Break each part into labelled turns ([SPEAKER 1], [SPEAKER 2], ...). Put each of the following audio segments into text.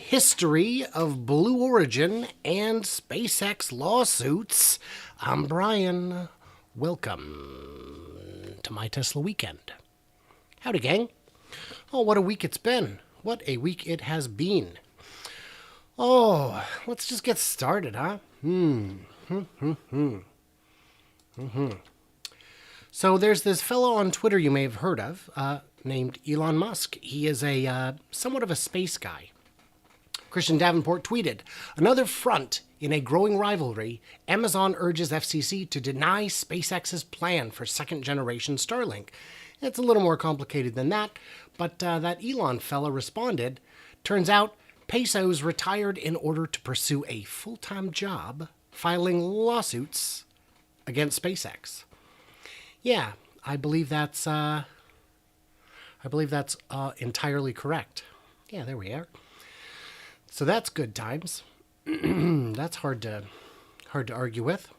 [SPEAKER 1] history of Blue Origin and SpaceX lawsuits. I'm Brian. Welcome to my Tesla weekend. Howdy, gang. Oh, what a week it's been. What a week it has been. Oh, let's just get started, huh? So there's this fellow on Twitter you may have heard of, named Elon Musk. He is a somewhat of a space guy. Christian Davenport tweeted, "Another front in a growing rivalry, Amazon urges FCC to deny SpaceX's plan for second-generation Starlink." It's a little more complicated than that, but that Elon fella responded, "Turns out Bezos retired in order to pursue a full-time job, filing lawsuits against SpaceX." Yeah, I believe that's entirely correct. Yeah, there we are. So that's good times. That's hard to argue with.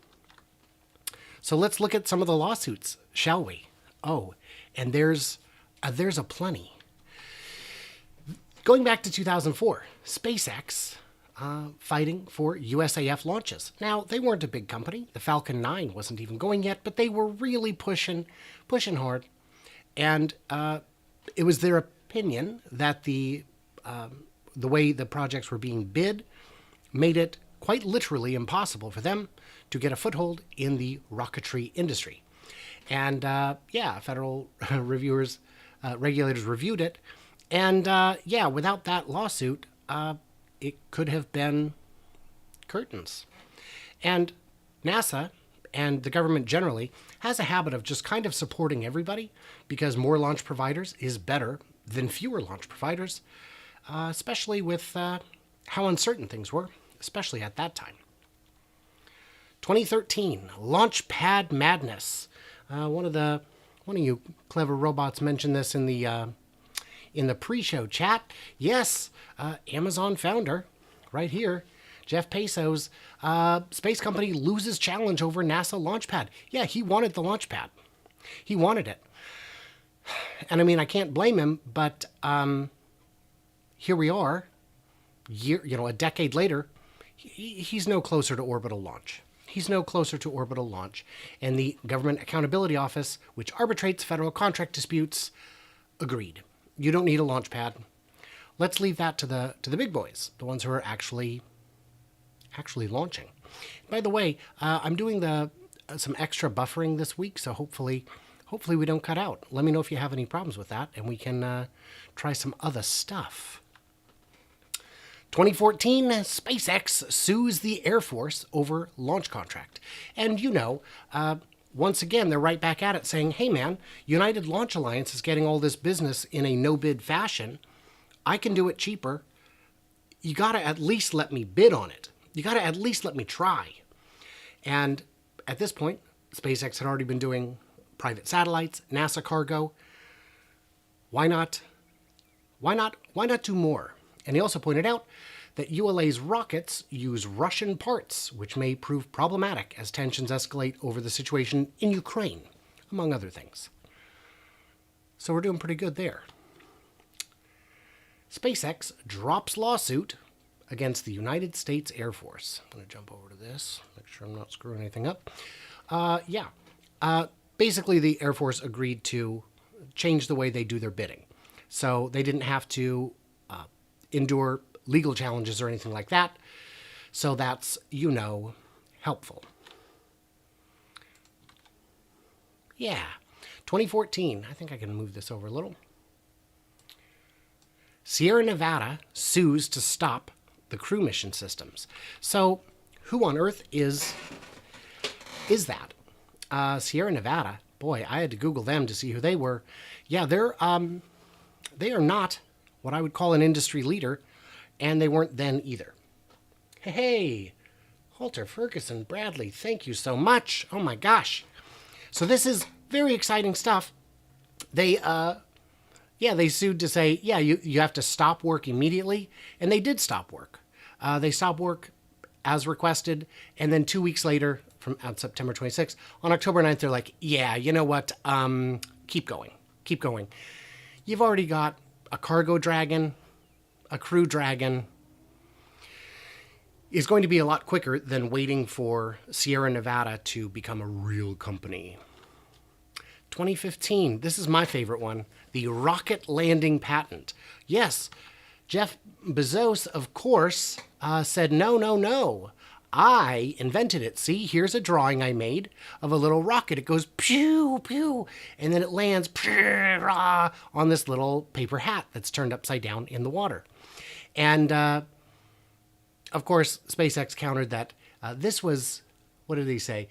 [SPEAKER 1] So let's look at some of the lawsuits, shall we? Oh, and there's a plenty. Going back to 2004, SpaceX fighting for USAF launches. Now, they weren't a big company. The Falcon 9 wasn't even going yet, but they were really pushing hard. And it was their opinion that the way the projects were being bid made it quite literally impossible for them to get a foothold in the rocketry industry. And federal regulators reviewed it. And without that lawsuit, it could have been curtains. And NASA and the government generally has a habit of just kind of supporting everybody because more launch providers is better than fewer launch providers, especially with how uncertain things were, especially at that time. 2013, launch pad madness. One of you clever robots mentioned this in the pre-show chat. Yes, Amazon founder, right here, Jeff Bezos, space company loses challenge over NASA launch pad. Yeah, he wanted the launch pad. He wanted it. And I mean, I can't blame him, but here we are, a decade later, he's no closer to orbital launch. He's no closer to orbital launch. And the Government Accountability Office, which arbitrates federal contract disputes, agreed. You don't need a launch pad. Let's leave that to the big boys, the ones who are actually launching. By the way, I'm doing some extra buffering this week, so hopefully we don't cut out. Let me know if you have any problems with that, and we can try some other stuff. 2014, SpaceX sues the Air Force over launch contract. And once again, they're right back at it saying, hey man, United Launch Alliance is getting all this business in a no-bid fashion. I can do it cheaper. You got to at least let me bid on it. You got to at least let me try. And at this point, SpaceX had already been doing private satellites, NASA cargo. Why not do more? And he also pointed out that ULA's rockets use Russian parts, which may prove problematic as tensions escalate over the situation in Ukraine, among other things. So we're doing pretty good there. SpaceX drops lawsuit against the United States Air Force. I'm going to jump over to this, make sure I'm not screwing anything up. Basically, the Air Force agreed to change the way they do their bidding. So they didn't have to endure legal challenges or anything like that. So that's, helpful. Yeah. 2014. I think I can move this over a little. Sierra Nevada sues to stop the crew mission systems. So who on earth is that? Sierra Nevada. Boy, I had to Google them to see who they were. Yeah, they are not what I would call an industry leader, and they weren't then either. Hey, Halter, Ferguson, Bradley, thank you so much. Oh my gosh. So this is very exciting stuff. They sued to say, you have to stop work immediately, and they did stop work. They stopped work as requested, and then 2 weeks later, on September 26th, on October 9th, they're like, yeah, you know what, keep going. You've already got a cargo dragon, a crew dragon, is going to be a lot quicker than waiting for Sierra Nevada to become a real company. 2015, this is my favorite one, the rocket landing patent. Yes, Jeff Bezos, of course, said, no, no, no. I invented it. See, here's a drawing I made of a little rocket. It goes pew, pew, and then it lands on this little paper hat that's turned upside down in the water. And, of course, SpaceX countered that this was, what did he say?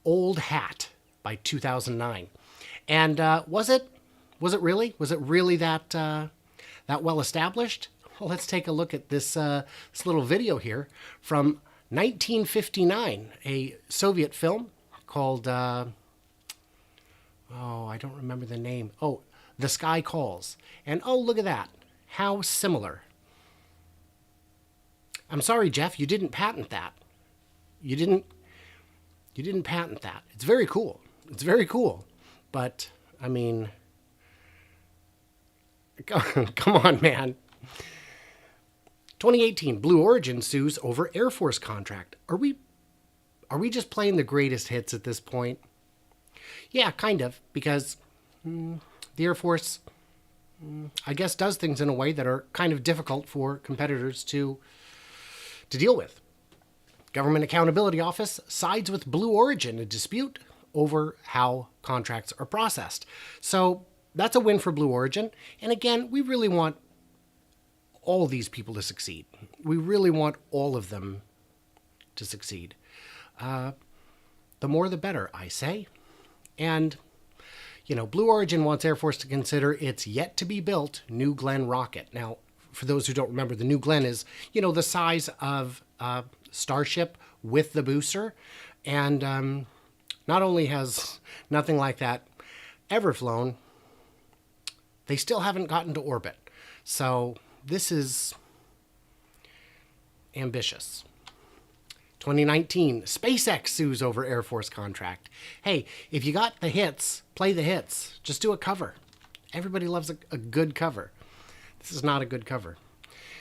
[SPEAKER 1] Old hat by 2009. And was it really? Was it really that well established? Well, let's take a look at this little video here from 1959, a Soviet film called, I don't remember the name. Oh, The Sky Calls. And oh, look at that. How similar. I'm sorry, Jeff, you didn't patent that. You didn't patent that. It's very cool. It's very cool. But, I mean, come on, man. 2018, Blue Origin sues over Air Force contract. Are we just playing the greatest hits at this point? Yeah, kind of, because the Air Force, I guess, does things in a way that are kind of difficult for competitors to deal with. Government Accountability Office sides with Blue Origin in a dispute over how contracts are processed. So that's a win for Blue Origin. And again, we really want all these people to succeed. We really want all of them to succeed. The more the better, I say. And, Blue Origin wants Air Force to consider its yet-to-be-built New Glenn rocket. Now, for those who don't remember, the New Glenn is, the size of Starship with the booster. And not only has nothing like that ever flown, they still haven't gotten to orbit. So this is ambitious. 2019, SpaceX sues over Air Force contract. Hey, if you got the hits, play the hits. Just do a cover. Everybody loves a good cover. This is not a good cover.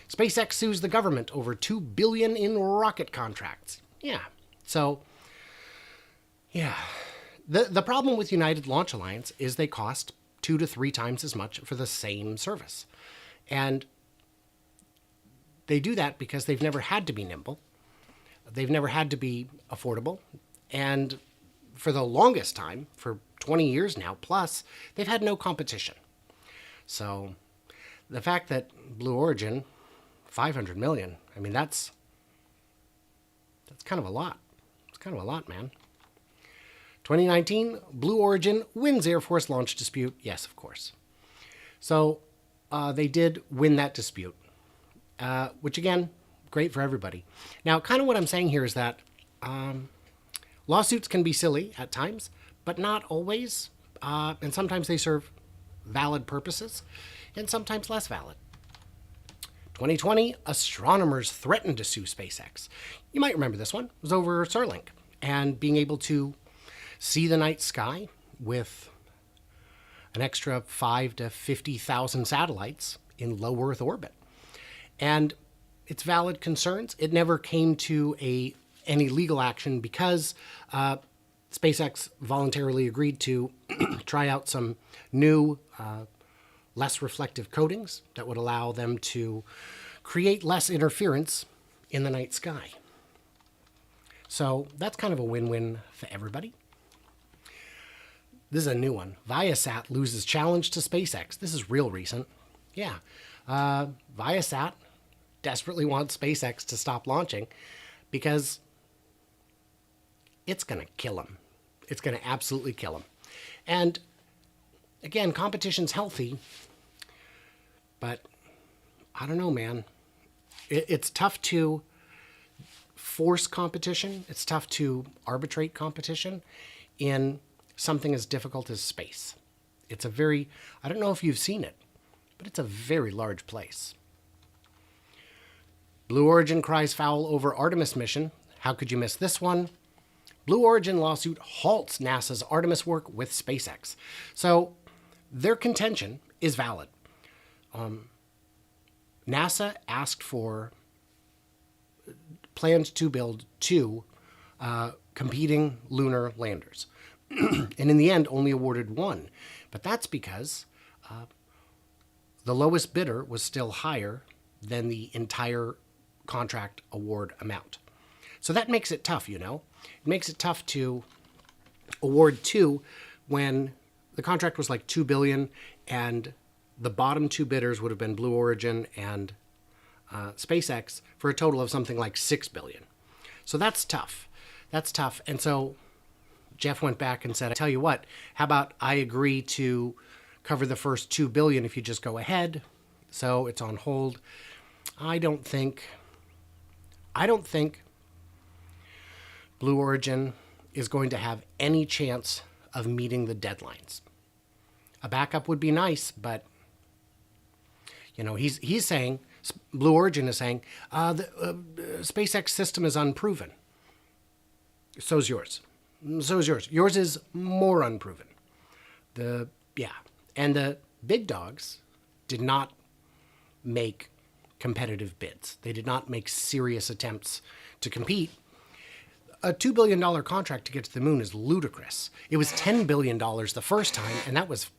[SPEAKER 1] SpaceX sues the government over $2 billion in rocket contracts. Yeah. So, yeah. The problem with United Launch Alliance is they cost 2 to 3 times as much for the same service. And they do that because they've never had to be nimble. They've never had to be affordable. And for the longest time, for 20 years now plus, they've had no competition. So the fact that Blue Origin, $500 million, I mean, that's kind of a lot. It's kind of a lot, man. 2019, Blue Origin wins Air Force launch dispute. Yes, of course. So they did win that dispute, which again, great for everybody. Now, kind of what I'm saying here is that lawsuits can be silly at times, but not always. And sometimes they serve valid purposes, and sometimes less valid. 2020, astronomers threatened to sue SpaceX. You might remember this one. It was over Starlink and being able to see the night sky with an extra 5 to 50,000 satellites in low Earth orbit. And it's valid concerns. It never came to any legal action because SpaceX voluntarily agreed to try out some new, less reflective coatings that would allow them to create less interference in the night sky. So that's kind of a win-win for everybody. This is a new one. Viasat loses challenge to SpaceX. This is real recent. Yeah. Viasat desperately wants SpaceX to stop launching because it's going to kill them. It's going to absolutely kill them. And again, competition's healthy, but I don't know, man. It's tough to force competition. It's tough to arbitrate competition in something as difficult as space. It's a very, I don't know if you've seen it, but it's a very large place. Blue Origin cries foul over Artemis mission. How could you miss this one? Blue Origin lawsuit halts NASA's Artemis work with SpaceX. So their contention is valid. NASA asked for planned to build two competing lunar landers. And in the end, only awarded one. But that's because the lowest bidder was still higher than the entire contract award amount. So that makes it tough, you know. It makes it tough to award two when the contract was like $2 billion and the bottom two bidders would have been Blue Origin and SpaceX for a total of something like $6 billion. So that's tough. That's tough. And so Jeff went back and said, I tell you what, how about I agree to cover the first $2 billion if you just go ahead. So it's on hold. I don't think Blue Origin is going to have any chance of meeting the deadlines. A backup would be nice, but you know, he's saying, Blue Origin is saying, the SpaceX system is unproven. So's yours. So's yours. Yours is more unproven. And the big dogs did not make competitive bids. They did not make serious attempts to compete. A $2 billion contract to get to the moon is ludicrous. It was $10 billion the first time, and that was,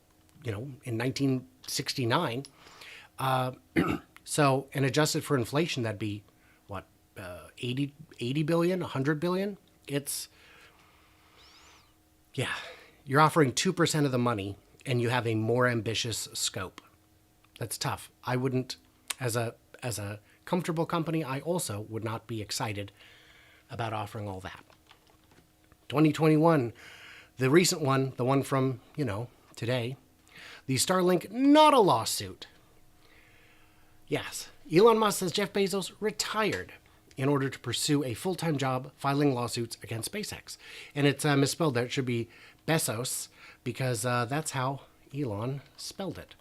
[SPEAKER 1] you know, in 1969. So, and adjusted for inflation, that'd be, what, 80 billion, 100 billion? It's, yeah, you're offering 2% of the money, and you have a more ambitious scope. That's tough. I wouldn't, as a comfortable company, I also would not be excited about offering all that. 2021, the recent one, the one from, you know, today, the Starlink, not a lawsuit. Yes, Elon Musk says Jeff Bezos retired in order to pursue a full-time job filing lawsuits against SpaceX. And it's misspelled there. It should be Bezos because that's how Elon spelled it.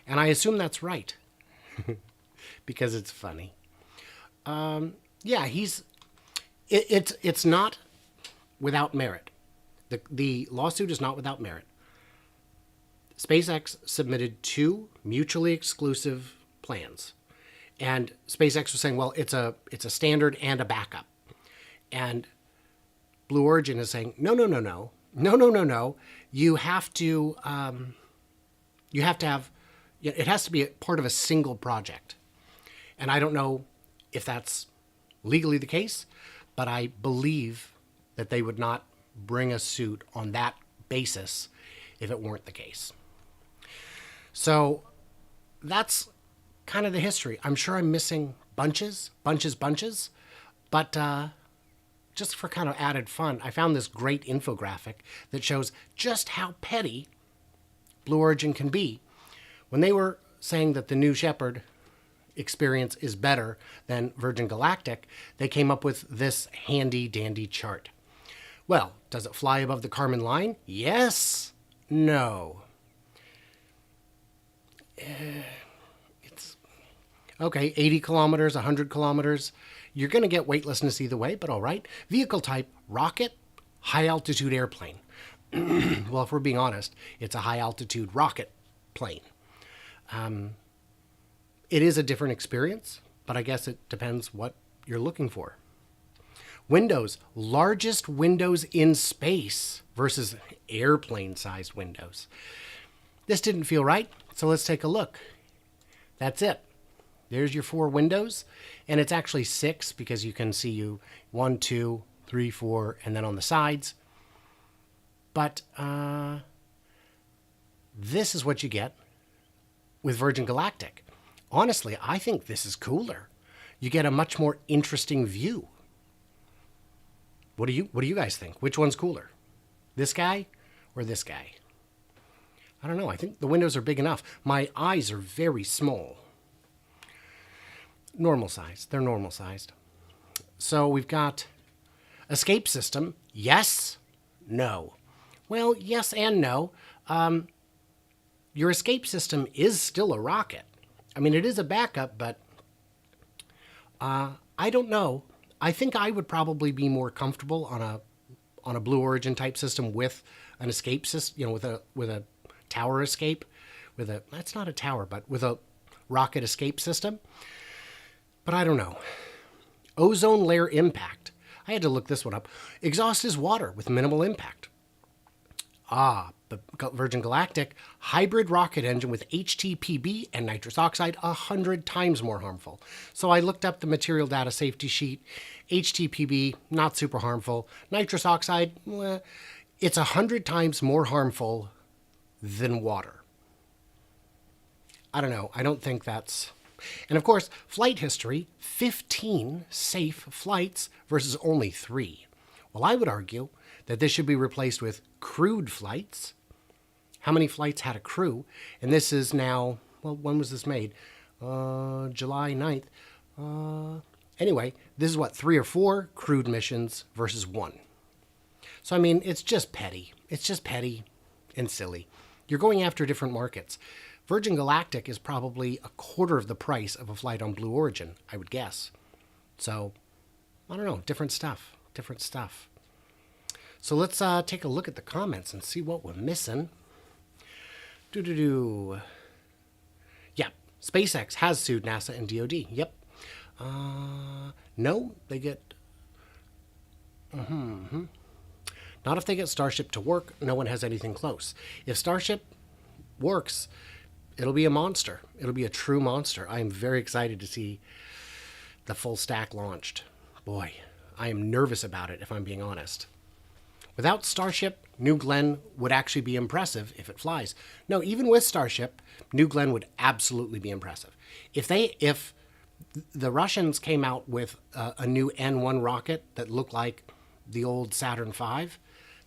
[SPEAKER 1] And I assume that's right because it's funny. Yeah, it's not without merit. The lawsuit is not without merit. SpaceX submitted two mutually exclusive plans. And SpaceX was saying, well, it's a standard and a backup. And Blue Origin is saying, no. You have to have, it has to be a part of a single project. And I don't know if that's legally the case, but I believe that they would not bring a suit on that basis if it weren't the case. So that's kind of the history. I'm sure I'm missing bunches, but just for kind of added fun, I found this great infographic that shows just how petty Blue Origin can be. When they were saying that the New Shepard experience is better than Virgin Galactic, they came up with this handy dandy chart. Well, does it fly above the Kármán line? Yes. No. It's okay, 80 kilometers, 100 kilometers. You're going to get weightlessness either way, but all right. Vehicle type, rocket, high altitude airplane. Well, if we're being honest, it's a high altitude rocket plane. It is a different experience, but I guess it depends what you're looking for. Windows, largest windows in space versus airplane-sized windows. This didn't feel right, so let's take a look. That's it. There's your 4 windows, and it's actually 6 because you can see you 1, 2, 3, 4, and then on the sides. But this is what you get with Virgin Galactic. Honestly, I think this is cooler. You get a much more interesting view. What do you guys think? Which one's cooler? This guy or this guy? I don't know. I think the windows are big enough. My eyes are very small. Normal size. They're normal sized. So we've got escape system. Yes, no. Well, yes and no. Your escape system is still a rocket. I mean, it is a backup, but I don't know. I think I would probably be more comfortable on a Blue Origin type system with an escape system, you know, with a tower escape, that's not a tower, but with a rocket escape system. But I don't know. Ozone layer impact. I had to look this one up. Exhaust is water with minimal impact. But Virgin Galactic, hybrid rocket engine with HTPB and nitrous oxide, 100 times more harmful. So I looked up the material data safety sheet. HTPB, not super harmful. Nitrous oxide, it's 100 times more harmful than water. I don't know. I don't think that's... And of course, flight history, 15 safe flights versus only 3. Well, I would argue that this should be replaced with crewed flights. How many flights had a crew? And this is now, well, when was this made? July 9th. Anyway, this is what, 3 or 4 crewed missions versus 1. So, I mean, it's just petty. It's just petty and silly. You're going after different markets. Virgin Galactic is probably a quarter of the price of a flight on Blue Origin, I would guess. So, I don't know, different stuff. So let's take a look at the comments and see what we're missing. Yeah, SpaceX has sued NASA and DoD. Yep. No, they get... Not if they get Starship to work. No one has anything close. If Starship works, it'll be a monster. It'll be a true monster. I am very excited to see the full stack launched. Boy, I am nervous about it, if I'm being honest. Without Starship, New Glenn would actually be impressive if it flies. No, even with Starship, New Glenn would absolutely be impressive. If the Russians came out with a new N1 rocket that looked like the old Saturn V,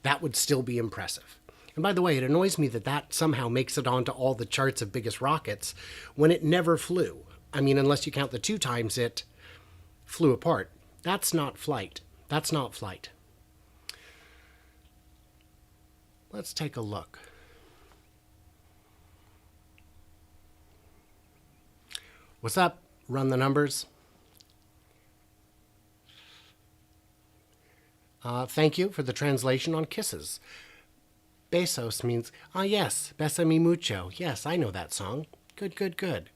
[SPEAKER 1] that would still be impressive. And by the way, it annoys me that somehow makes it onto all the charts of biggest rockets when it never flew. I mean, unless you count the 2 times it flew apart. That's not flight. That's not flight. Let's take a look. What's up? Run the numbers. Thank you for the translation on kisses. Bezos means, yes, besame mucho. Yes, I know that song. Good.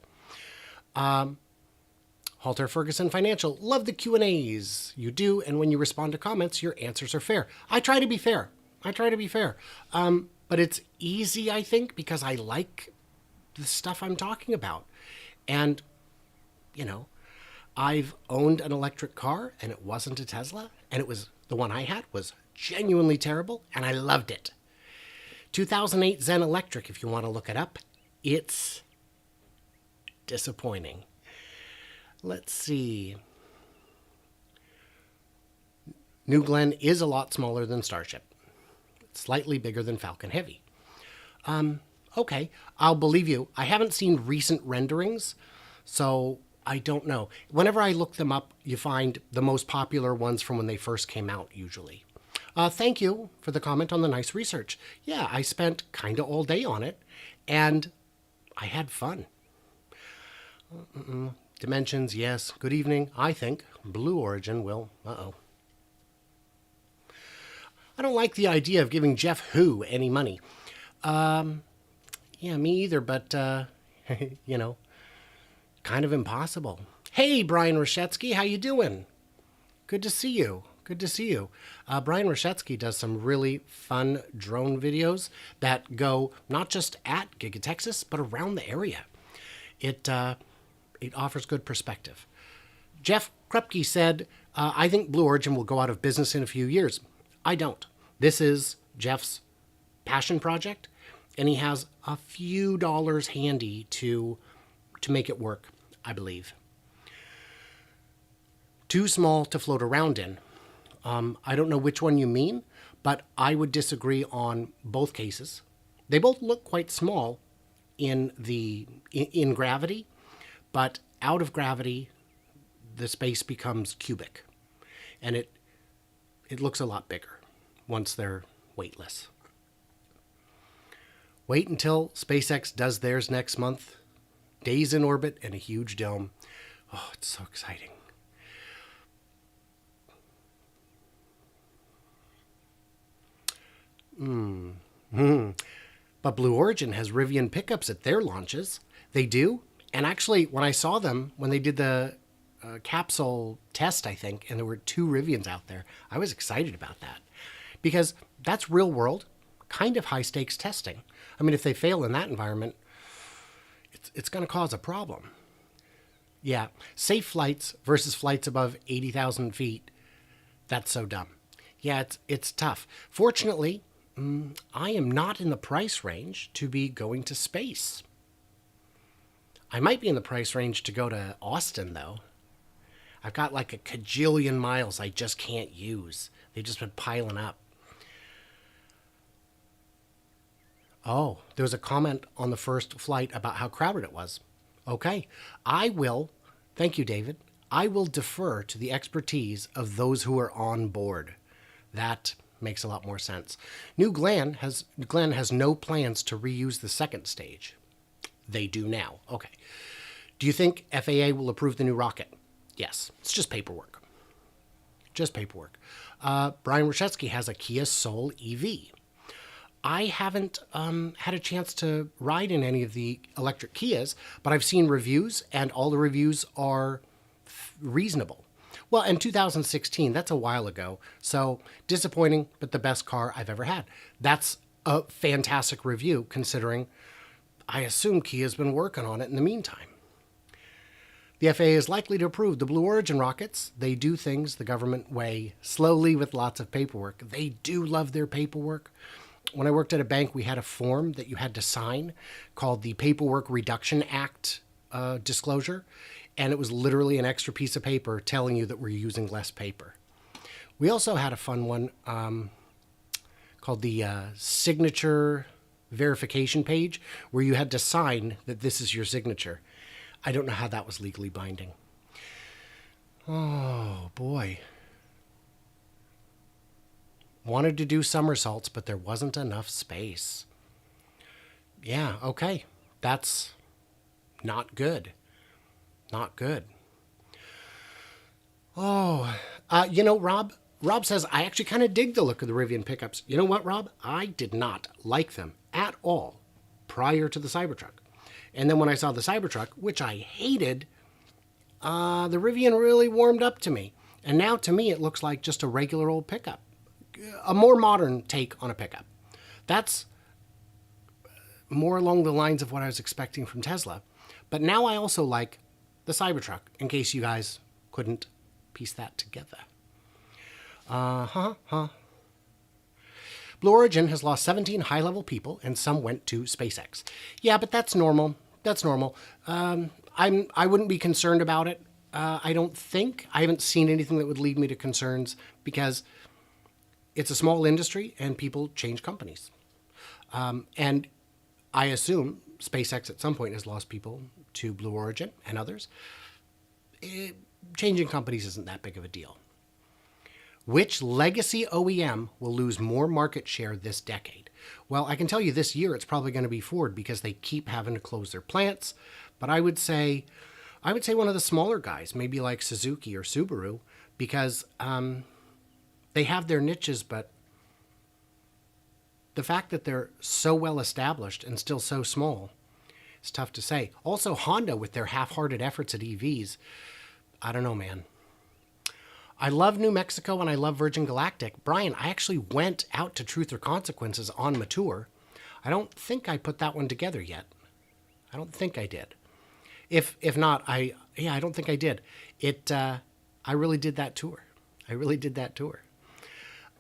[SPEAKER 1] Halter Ferguson Financial, love the Q&As. You do, and when you respond to comments, your answers are fair. I try to be fair. But it's easy, I think, because I like the stuff I'm talking about. And, you know, I've owned an electric car, and it wasn't a Tesla, and it was the one I had was genuinely terrible, and I loved it. 2008 Zen Electric, if you want to look it up, it's disappointing. Let's see. New Glenn is a lot smaller than Starship. It's slightly bigger than Falcon Heavy. Okay, I'll believe you. I haven't seen recent renderings, so I don't know. Whenever I look them up, you find the most popular ones from when they first came out, usually. Thank you for the comment on the nice research. Yeah, I spent kind of all day on it, and I had fun. Dimensions, yes. Good evening. I think Blue Origin will... I don't like the idea of giving Jeff Who any money. Yeah, me either, but, you know, kind of impossible. Hey, Brian Rashetsky, how you doing? Good to see you. Brian Rashetsky does some really fun drone videos that go not just at Giga Texas, but around the area. It offers good perspective. Jeff Krupke said, I think Blue Origin will go out of business in a few years. I don't. This is Jeff's passion project, and he has a few dollars handy to make it work, I believe. Too small to float around in. I don't know which one you mean, but I would disagree on both cases. They both look quite small in gravity, but out of gravity, the space becomes cubic, and it looks a lot bigger once they're weightless. Wait until SpaceX does theirs next month. Days in orbit and a huge dome. Oh, it's so exciting. But Blue Origin has Rivian pickups at their launches. They do. And actually, when I saw them, when they did the capsule test, I think, and there were 2 Rivians out there. I was excited about that because that's real world, kind of high stakes testing. I mean, if they fail in that environment, it's going to cause a problem. Yeah, safe flights versus flights above 80,000 feet. That's so dumb. Yeah, it's tough. Fortunately, I am not in the price range to be going to space. I might be in the price range to go to Austin, though. I've got like a cajillion miles I just can't use. They've just been piling up. Oh, there was a comment on the first flight about how crowded it was. Okay, thank you, David. I will defer to the expertise of those who are on board. That makes a lot more sense. Glenn has no plans to reuse the second stage. They do now. Okay. Do you think FAA will approve the new rocket? Yes. It's just paperwork. Just paperwork. Brian Rashetsky has a Kia Soul EV. I haven't had a chance to ride in any of the electric Kias, but I've seen reviews, and all the reviews are reasonable. Well, in 2016, that's a while ago, so disappointing, but the best car I've ever had. That's a fantastic review, considering I assume Kia's been working on it in the meantime. The FAA is likely to approve the Blue Origin rockets. They do things the government way, slowly with lots of paperwork. They do love their paperwork. When I worked at a bank, we had a form that you had to sign called the Paperwork Reduction Act disclosure, and it was literally an extra piece of paper telling you that we're using less paper. We also had a fun one called the signature verification page, where you had to sign that this is your signature. I don't know how that was legally binding. Oh, boy. Wanted to do somersaults, but there wasn't enough space. Yeah, okay. That's not good. Not good. Oh, Rob says, I actually kind of dig the look of the Rivian pickups. You know what, Rob? I did not like them at all prior to the Cybertruck. And then when I saw the Cybertruck, which I hated, the Rivian really warmed up to me. And now to me, it looks like just a regular old pickup. A more modern take on a pickup. That's more along the lines of what I was expecting from Tesla. But now I also like the Cybertruck, in case you guys couldn't piece that together. Blue Origin has lost 17 high-level people, and some went to SpaceX. Yeah, but that's normal. That's normal. I wouldn't be concerned about it. I don't think. I haven't seen anything that would lead me to concerns, because it's a small industry and people change companies. And I assume SpaceX at some point has lost people to Blue Origin and others. Changing companies isn't that big of a deal. Which legacy OEM will lose more market share this decade? Well, I can tell you this year it's probably going to be Ford, because they keep having to close their plants. But I would say one of the smaller guys, maybe like Suzuki or Subaru, because they have their niches, but the fact that they're so well established and still so small, it's tough to say. Also, Honda with their half-hearted efforts at EVs, I don't know, man. I love New Mexico and I love Virgin Galactic. Brian, I actually went out to Truth or Consequences on my tour. I don't think I put that one together yet. I don't think I did. If not, I don't think I did. I really did that tour.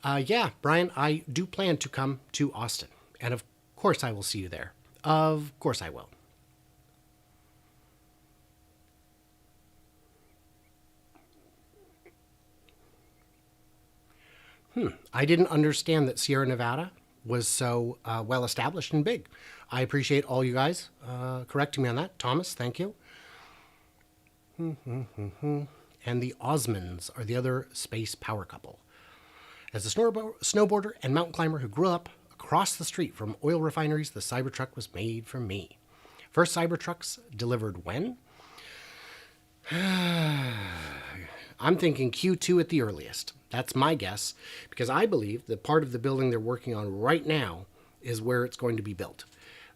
[SPEAKER 1] Yeah, Brian, I do plan to come to Austin. And of course I will see you there. Of course I will. I didn't understand that Sierra Nevada was so well established and big. I appreciate all you guys correcting me on that. Thomas, thank you. And the Osmonds are the other space power couple. As a snowboarder and mountain climber who grew up across the street from oil refineries, the Cybertruck was made for me. First Cybertrucks delivered when? I'm thinking Q2 at the earliest. That's my guess, because I believe that part of the building they're working on right now is where it's going to be built.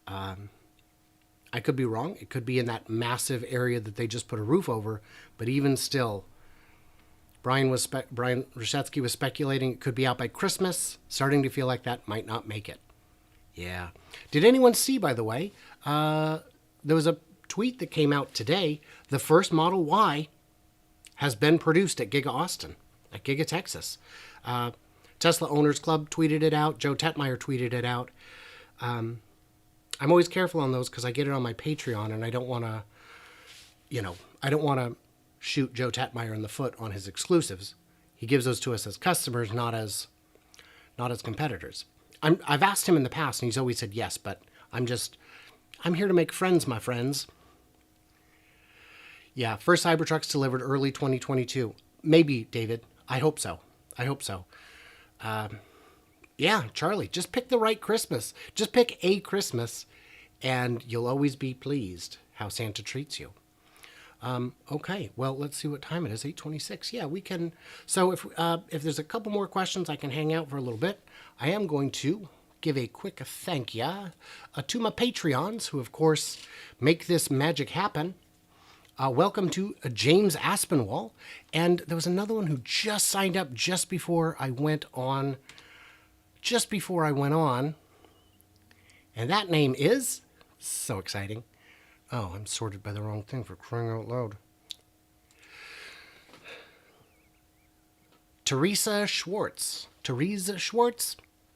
[SPEAKER 1] I I could be wrong. It could be in that massive area that they just put a roof over. But even still, Brian Rashetsky was speculating it could be out by Christmas. Starting to feel like that might not make it. Yeah. Did anyone see, by the way, there was a tweet that came out today. The first Model Y has been produced at Giga Austin, at Giga Texas. Tesla Owners Club tweeted it out. Joe Tetmeyer tweeted it out. I'm always careful on those because I get it on my Patreon, and I don't want to, I don't want to shoot Joe Tetmeyer in the foot on his exclusives. He gives those to us as customers, not as competitors. I've asked him in the past, and he's always said yes, but I'm here to make friends, my friends. Yeah, first Cybertruck's delivered early 2022. Maybe, David. I hope so. Yeah, Charlie, just pick the right Christmas. Just pick a Christmas, and you'll always be pleased how Santa treats you. Okay, well, let's see what time it is. 8:26. Yeah, we can. So if there's a couple more questions, I can hang out for a little bit. I am going to give a quick thank ya to my Patreons, who, of course, make this magic happen. Welcome to James Aspinwall. And there was another one who just signed up just before I went on. And that name is, so exciting. Oh, I'm sorted by the wrong thing, for crying out loud. Teresa Schwartz.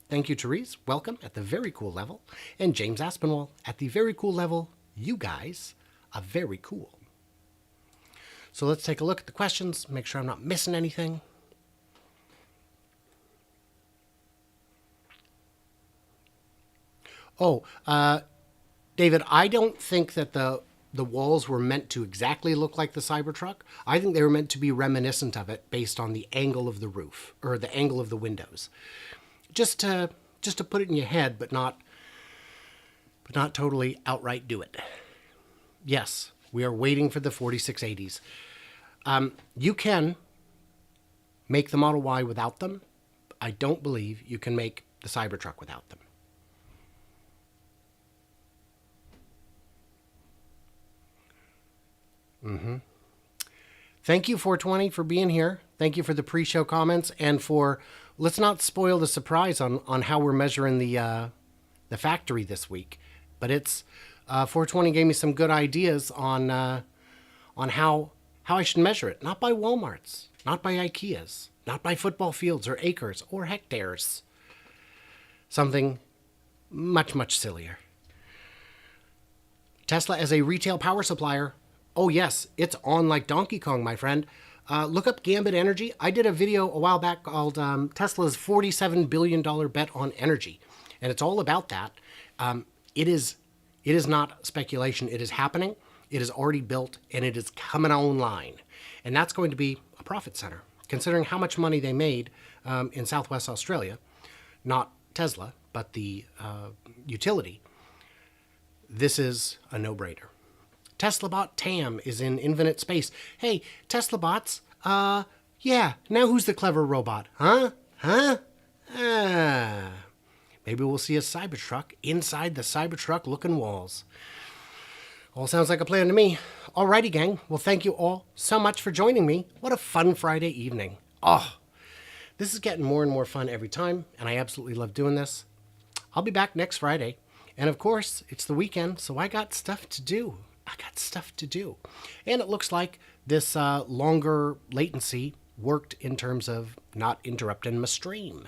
[SPEAKER 1] Thank you, Therese. Welcome at the very cool level. And James Aspinwall at the very cool level. You guys are very cool. So let's take a look at the questions, make sure I'm not missing anything. Oh, David, I don't think that the walls were meant to exactly look like the Cybertruck. I think they were meant to be reminiscent of it based on the angle of the roof, or the angle of the windows. Just to put it in your head, but not totally outright do it. Yes, we are waiting for the 4680s. You can make the Model Y without them. I don't believe you can make the Cybertruck without them. Thank you, 420, for being here. Thank you for the pre-show comments, and for, let's not spoil the surprise on how we're measuring the factory this week. But it's 420 gave me some good ideas on how I should measure it. Not by Walmarts, not by IKEAs, not by football fields or acres or hectares. Something much, much sillier. Tesla as a retail power supplier. Oh yes, it's on like Donkey Kong, my friend. Look up Gambit Energy. I did a video a while back called Tesla's $47 billion bet on energy. And it's all about that. It is not speculation. It is happening. It is already built, and it is coming online. And that's going to be a profit center, considering how much money they made in Southwest Australia. Not Tesla, but the utility. This is a no-brainer. TeslaBot TAM is in infinite space. Hey, TeslaBots, yeah, now who's the clever robot? Huh? Maybe we'll see a Cybertruck inside the Cybertruck-looking walls. All sounds like a plan to me. Alrighty, gang. Well, thank you all so much for joining me. What a fun Friday evening. Oh, this is getting more and more fun every time, and I absolutely love doing this. I'll be back next Friday. And of course, it's the weekend, so I got stuff to do. And it looks like this longer latency worked in terms of not interrupting my stream.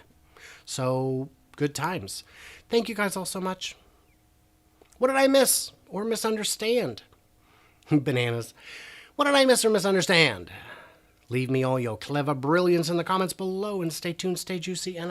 [SPEAKER 1] So, good times. Thank you guys all so much. What did I miss or misunderstand? Bananas. What did I miss or misunderstand? Leave me all your clever brilliance in the comments below, and stay tuned, stay juicy, and